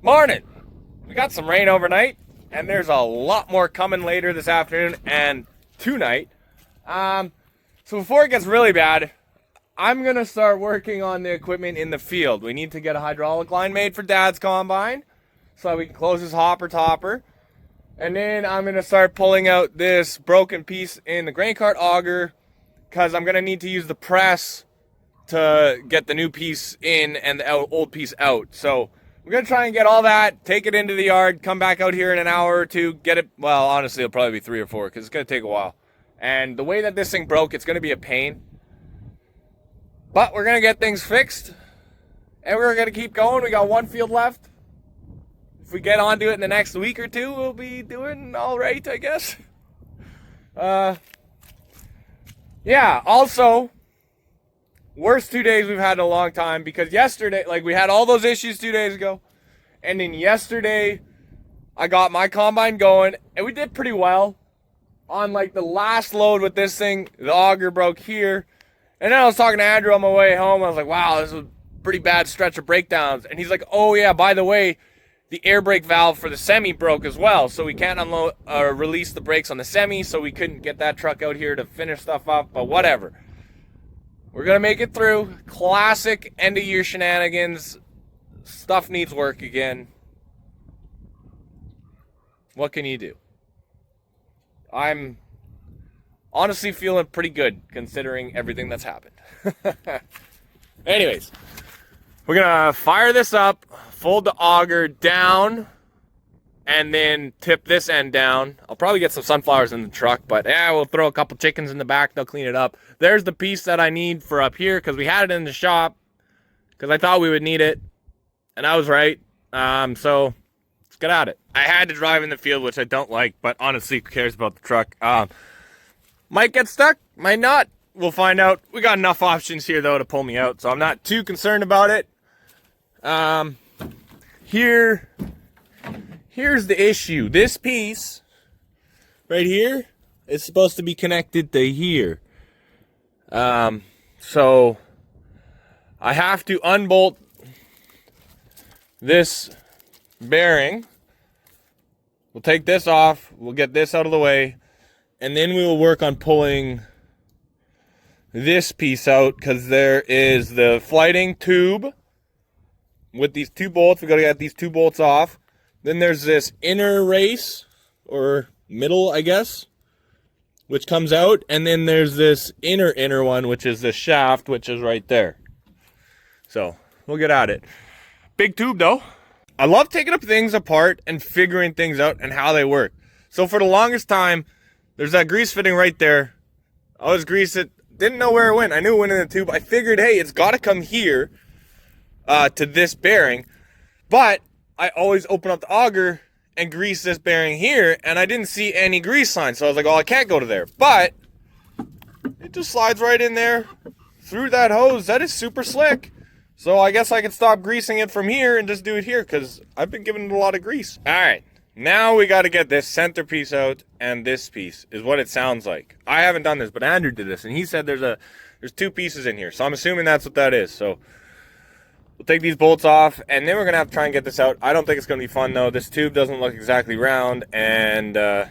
Morning! We got some rain overnight, and there's a lot more coming later this afternoon and tonight. So before it gets really bad, I'm going to start working on the equipment in the field. We need to get a hydraulic line made for Dad's combine so that we can close his hopper topper. And then I'm going to start pulling out this broken piece in the grain cart auger because I'm going to need to use the press to get the new piece in and the old piece out. So we're going to try and get all that, take it into the yard, come back out here in an hour or two, get it. Well, honestly, it'll probably be 3 or 4 because it's going to take a while. And the way that this thing broke, it's going to be a pain. But we're going to get things fixed. And we're going to keep going. We got one field left. If we get onto it in the next week or two, we'll be doing all right, I guess. Yeah, also, worst 2 days we've had in a long time because yesterday, we had all those issues 2 days ago. And then yesterday, I got my combine going, and we did pretty well. On, the last load with this thing, the auger broke here. And then I was talking to Andrew on my way home. I was like, wow, this is a pretty bad stretch of breakdowns. And he's like, oh, yeah, by the way, the air brake valve for the semi broke as well, so we can't unload or release the brakes on the semi, so we couldn't get that truck out here to finish stuff up, but whatever. We're going to make it through. Classic end-of-year shenanigans. Stuff needs work again. What can you do? I'm honestly feeling pretty good considering everything that's happened. Anyways, we're going to fire this up, fold the auger down, and then tip this end down. I'll probably get some sunflowers in the truck, but we'll throw a couple chickens in the back. They'll clean it up. There's the piece that I need for up here because we had it in the shop because I thought we would need it, and I was right. So let's get at it. I had to drive in the field, which I don't like, but honestly, who cares about the truck? Might get stuck, might not. We'll find out. We got enough options here, though, to pull me out, so I'm not too concerned about it. Here's the issue. This piece right here is supposed to be connected to here. So I have to unbolt this bearing. We'll take this off. We'll get this out of the way. And then we will work on pulling this piece out because there is the flighting tube with these 2 bolts. We got to get these 2 bolts off. Then there's this inner race or middle, I guess, which comes out. And then there's this inner one, which is the shaft, which is right there. So we'll get at it. Big tube though. I love taking up things apart and figuring things out and how they work. So for the longest time, there's that grease fitting right there. I always greased it. Didn't know where it went. I knew it went in the tube. I figured, hey, it's got to come here to this bearing. But I always open up the auger and grease this bearing here, and I didn't see any grease lines. So I was like, oh, I can't go to there. But it just slides right in there through that hose. That is super slick. So I guess I can stop greasing it from here and just do it here because I've been giving it a lot of grease. All right. Now we got to get this center piece out, and this piece is what it sounds like. I haven't done this, but Andrew did this, and he said there's 2 pieces in here. So I'm assuming that's what that is. So we'll take these bolts off, and then we're going to have to try and get this out. I don't think it's going to be fun, though. This tube doesn't look exactly round, and I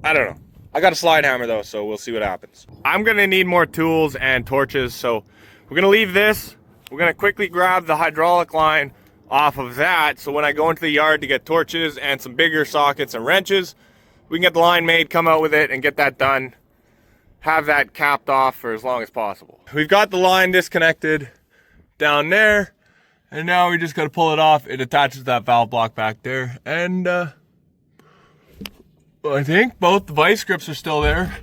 don't know. I got a slide hammer, though, so we'll see what happens. I'm going to need more tools and torches, so we're going to leave this. We're going to quickly grab the hydraulic line off of that, so when I go into the yard to get torches and some bigger sockets and wrenches, we can get the line made, come out with it, and get that done. Have that capped off for as long as possible. We've got the line disconnected down there, and now we just got to pull it off. It attaches that valve block back there, and I think both the vice grips are still there.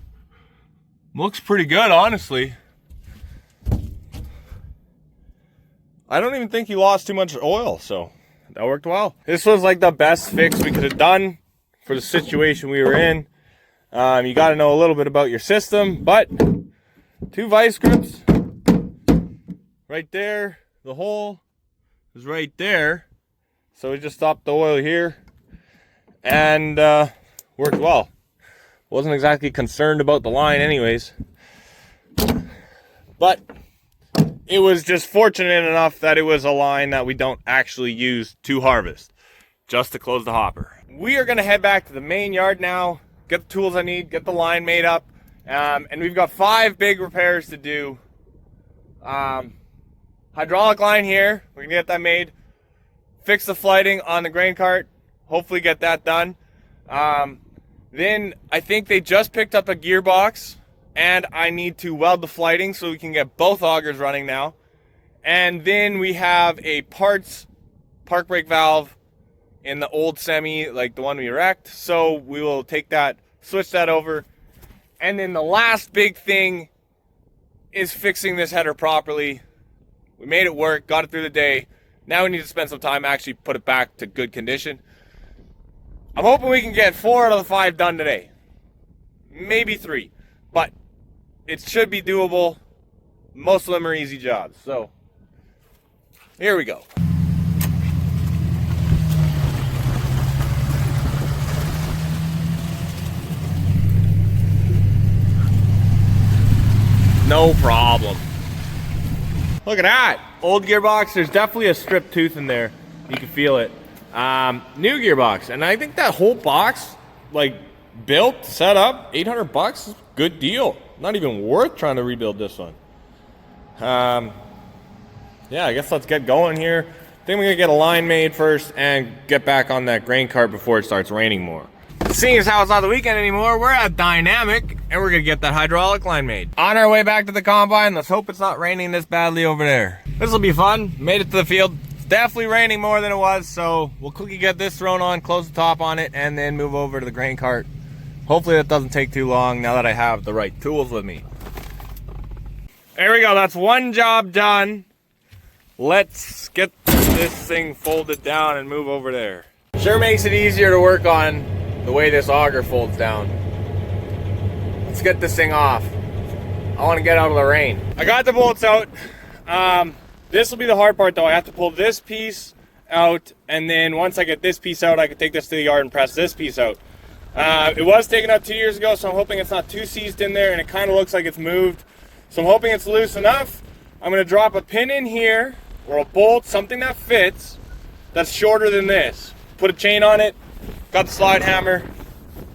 Looks pretty good, honestly. I don't even think he lost too much oil, so that worked well. This was the best fix we could have done for the situation we were in. You got to know a little bit about your system, but 2 vice grips right there. The hole is right there. So we just stopped the oil here and worked well. Wasn't exactly concerned about the line anyways. But it was just fortunate enough that it was a line that we don't actually use to harvest, just to close the hopper. We are gonna head back to the main yard now, get the tools I need, get the line made up, and we've got 5 big repairs to do. Hydraulic line here, we're gonna get that made. Fix the flighting on the grain cart, hopefully get that done. Then I think they just picked up a gearbox, and I need to weld the flighting so we can get both augers running now. And then we have a parts park brake valve in the old semi, like the one we wrecked. So we will take that, switch that over. And then the last big thing is fixing this header properly. We made it work, got it through the day. Now we need to spend some time actually put it back to good condition. I'm hoping we can get 4 out of the 5 done today. Maybe 3, but it should be doable. Most of them are easy jobs. So here we go. No problem. Look at that. Old gearbox, there's definitely a stripped tooth in there. You can feel it. New gearbox, and I think that whole box, like built, set up, $800, good deal. Not even worth trying to rebuild this one. Yeah, I guess let's get going here. Then we're gonna get a line made first and get back on that grain cart before it starts raining more. Seeing as how it's not the weekend anymore, we're at Dynamic and we're gonna get that hydraulic line made. On our way back to the combine, let's hope it's not raining this badly over there. This will be fun. Made it to the field. It's definitely raining more than it was, so we'll quickly get this thrown on, close the top on it, and then move over to the grain cart. Hopefully that doesn't take too long now that I have the right tools with me. There we go, that's one job done. Let's get this thing folded down and move over there. Sure makes it easier to work on the way this auger folds down. Let's get this thing off. I want to get out of the rain. I got the bolts out. This will be the hard part though. I have to pull this piece out, and then once I get this piece out, I can take this to the yard and press this piece out. It was taken out 2 years ago, so I'm hoping it's not too seized in there, and it kind of looks like it's moved. So I'm hoping it's loose enough. I'm going to drop a pin in here, or a bolt, something that fits, that's shorter than this. Put a chain on it, got the slide hammer,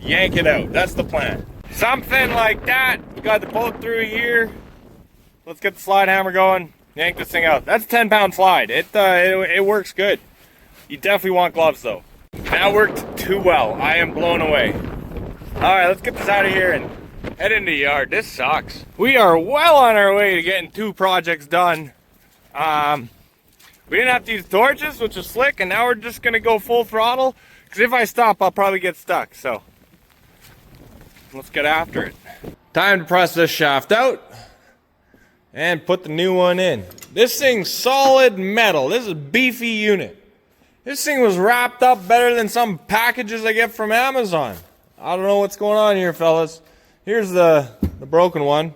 yank it out. That's the plan. Something like that. Got the bolt through here. Let's get the slide hammer going, yank this thing out. That's a 10-pound slide. It works good. You definitely want gloves though. That worked too well. I am blown away. All right, let's get this out of here and head into the yard. This sucks. We are well on our way to getting 2 projects done. We didn't have to use torches, which is slick, and now we're just gonna go full throttle, because if I stop, I'll probably get stuck. So let's get after it. Time to press this shaft out and put the new one in. This thing's solid metal. This is a beefy unit. This thing was wrapped up better than some packages I get from Amazon. I don't know what's going on here, fellas. Here's the broken one.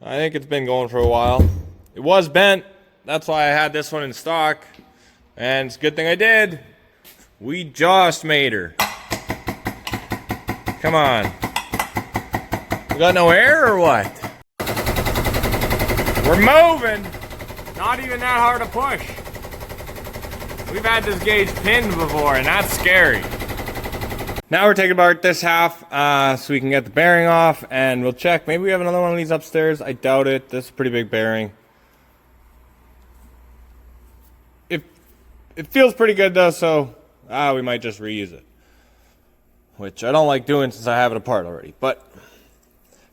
I think it's been going for a while. It was bent. That's why I had this one in stock. And it's a good thing I did. We just made her. Come on. We got no air or what? We're moving. Not even that hard to push. We've had this gauge pinned before, and that's scary. Now we're taking apart this half so we can get the bearing off, and we'll check. Maybe we have another one of these upstairs. I doubt it. This is a pretty big bearing. It feels pretty good though, so we might just reuse it. Which I don't like doing since I have it apart already, but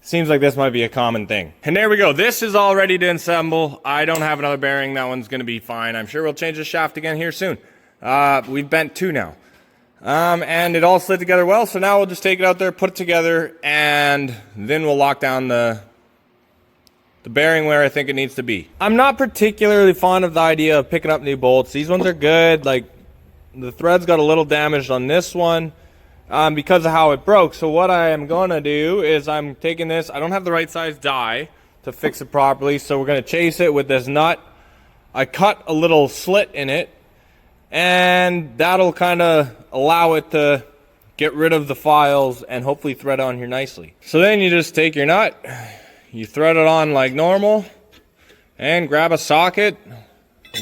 seems like this might be a common thing. And there we go. This is all ready to assemble. I don't have another bearing. That one's gonna be fine. I'm sure we'll change the shaft again here soon. We've bent 2 now. And it all slid together well, so now we'll just take it out there, put it together, and then we'll lock down the bearing where I think it needs to be. I'm not particularly fond of the idea of picking up new bolts. These ones are good. Like, the threads got a little damaged on this one because of how it broke. So what I am gonna do is I'm taking this. I don't have the right size die to fix it properly, so we're gonna chase it with this nut. I cut a little slit in it, and that'll kind of allow it to get rid of the files and hopefully thread on here nicely. So then you just take your nut, you thread it on like normal, and grab a socket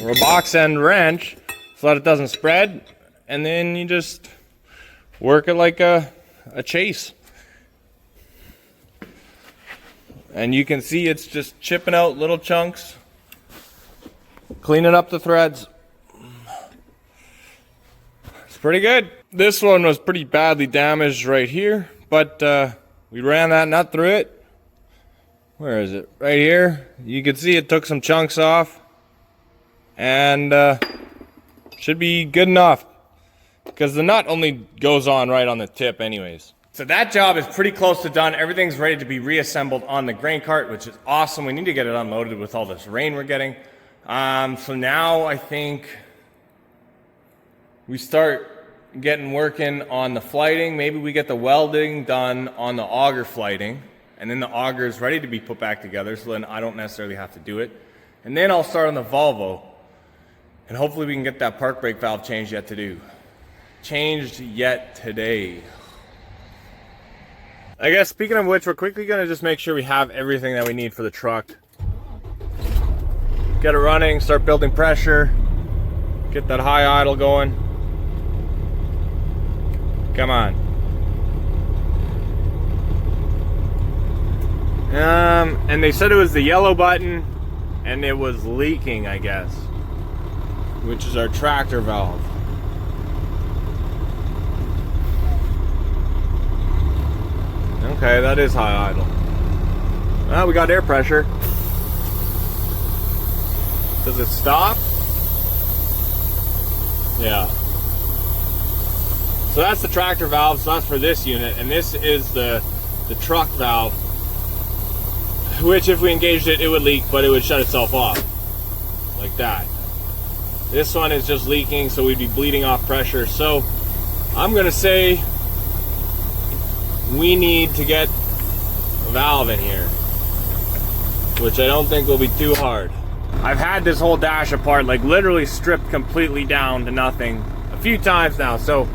or a box end wrench so that it doesn't spread, and then you just work it like a chase. And you can see it's just chipping out little chunks, cleaning up the threads. It's pretty good. This one was pretty badly damaged right here, but we ran that nut through it. Where is it? Right here. You can see it took some chunks off, and should be good enough because the nut only goes on right on the tip anyways. So that job is pretty close to done. Everything's ready to be reassembled on the grain cart, which is awesome. We need to get it unloaded with all this rain we're getting. So now I think we start getting working on the flighting. Maybe we get the welding done on the auger flighting, and then the auger is ready to be put back together, so then I don't necessarily have to do it. And then I'll start on the Volvo, and hopefully we can get that park brake valve changed yet today. I guess speaking of which, we're quickly gonna just make sure we have everything that we need for the truck. Get it running, start building pressure, get that high idle going. Come on. And they said it was the yellow button and it was leaking, I guess, which is our tractor valve. Okay, that is high idle. Well, we got air pressure. Does it stop? Yeah. So that's the tractor valve, so that's for this unit, and this is the truck valve, which if we engaged it, it would leak, but it would shut itself off, like that. This one is just leaking, so we'd be bleeding off pressure. So I'm gonna say we need to get a valve in here, which I don't think will be too hard. I've had this whole dash apart, like literally stripped completely down to nothing a few times now, so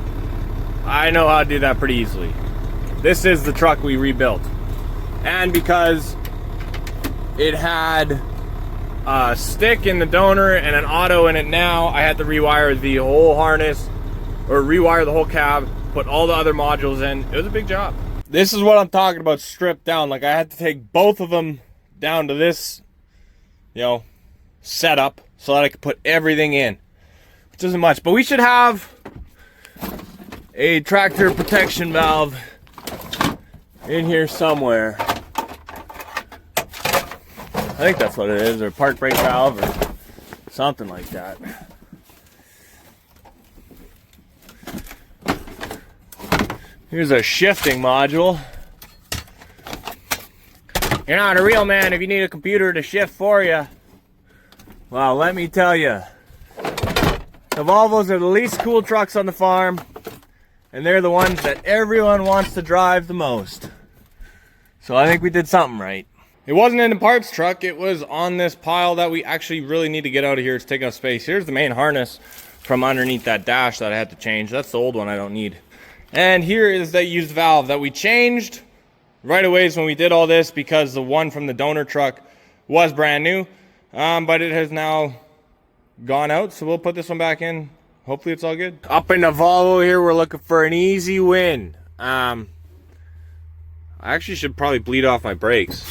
I know how to do that pretty easily. This is the truck we rebuilt, and because it had a stick in the donor and an auto in it now, I had to rewire the whole harness, or rewire the whole cab, put all the other modules in. It was a big job. This is what I'm talking about, stripped down. Like I had to take both of them down to this, you know, setup so that I could put everything in, which isn't much, but we should have a tractor protection valve in here somewhere. I think that's what it is, or park brake valve or something like that. Here's a shifting module. You're not a real man if you need a computer to shift for you. Well, let me tell you, the Volvos are the least cool trucks on the farm, and they're the ones that everyone wants to drive the most. So I think we did something right. It wasn't in the parts truck, it was on this pile that we actually really need to get out of here. It's taking up space. Here's the main harness from underneath that dash that I had to change. That's the old one I don't need. And here is that used valve that we changed right away when we did all this, because the one from the donor truck was brand new, but it has now gone out, so we'll put this one back in. Hopefully it's all good. Up in the Volvo here, we're looking for an easy win. I actually should probably bleed off my brakes.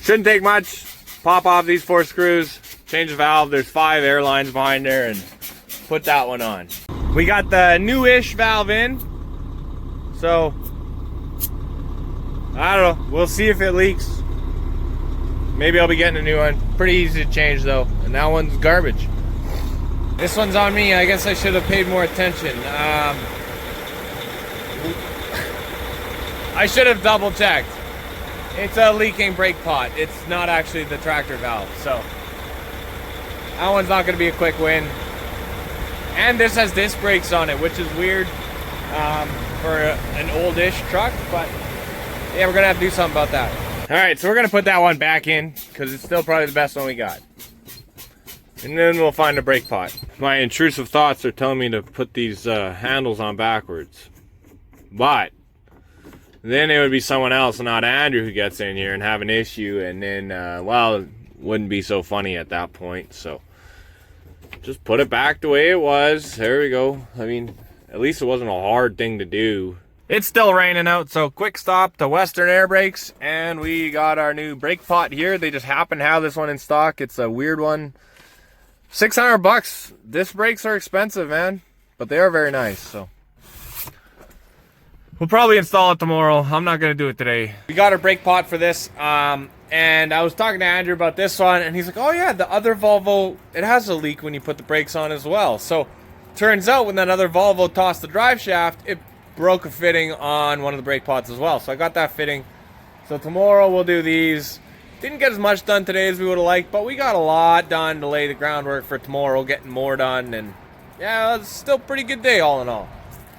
Shouldn't take much. Pop off these 4 screws, change the valve. There's 5 air lines behind there, and put that one on. We got the new-ish valve in, so I don't know. We'll see if it leaks. Maybe I'll be getting a new one. Pretty easy to change though, and that one's garbage. This one's on me. I guess I should have paid more attention. I should have double checked. It's a leaking brake pot. It's not actually the tractor valve, so that one's not going to be a quick win. And this has disc brakes on it, which is weird for an oldish truck, but yeah, we're gonna have to do something about that. All right, so we're gonna put that one back in because it's still probably the best one we got. And then we'll find a brake pot. My intrusive thoughts are telling me to put these handles on backwards, but then it would be someone else, not Andrew, who gets in here and have an issue, and then, well, it wouldn't be so funny at that point. So just put it back the way it was. There we go. I mean, at least it wasn't a hard thing to do. It's still raining out, so quick stop to Western Air Brakes, and we got our new brake pot here. They just happen to have this one in stock. It's a weird one. $600. Disc brakes are expensive, man, but they are very nice. So we'll probably install it tomorrow. I'm not gonna do it today. We got our brake pot for this, and I was talking to Andrew about this one, and he's like, oh yeah, the other Volvo, it has a leak when you put the brakes on as well. So turns out when that other Volvo tossed the drive shaft, it broke a fitting on one of the brake pots as well. So I got that fitting. So tomorrow we'll do these. Didn't get as much done today as we would have liked, but we got a lot done to lay the groundwork for tomorrow, getting more done, and yeah, it's still a pretty good day all in all.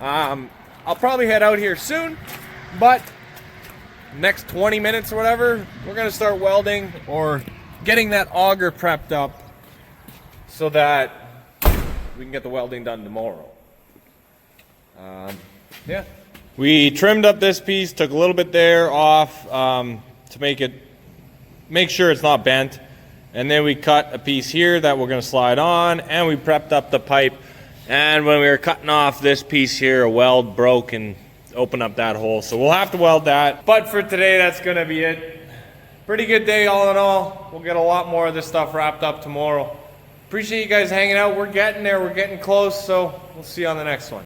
I'll probably head out here soon, but next 20 minutes or whatever, we're gonna start welding or getting that auger prepped up so that we can get the welding done tomorrow. Yeah. We trimmed up this piece, took a little bit there off to make sure it's not bent. And then we cut a piece here that we're gonna slide on, and we prepped up the pipe. And when we were cutting off this piece here, a weld broke and opened up that hole. So we'll have to weld that. But for today, that's gonna be it. Pretty good day all in all. We'll get a lot more of this stuff wrapped up tomorrow. Appreciate you guys hanging out. We're getting there, we're getting close, so we'll see you on the next one.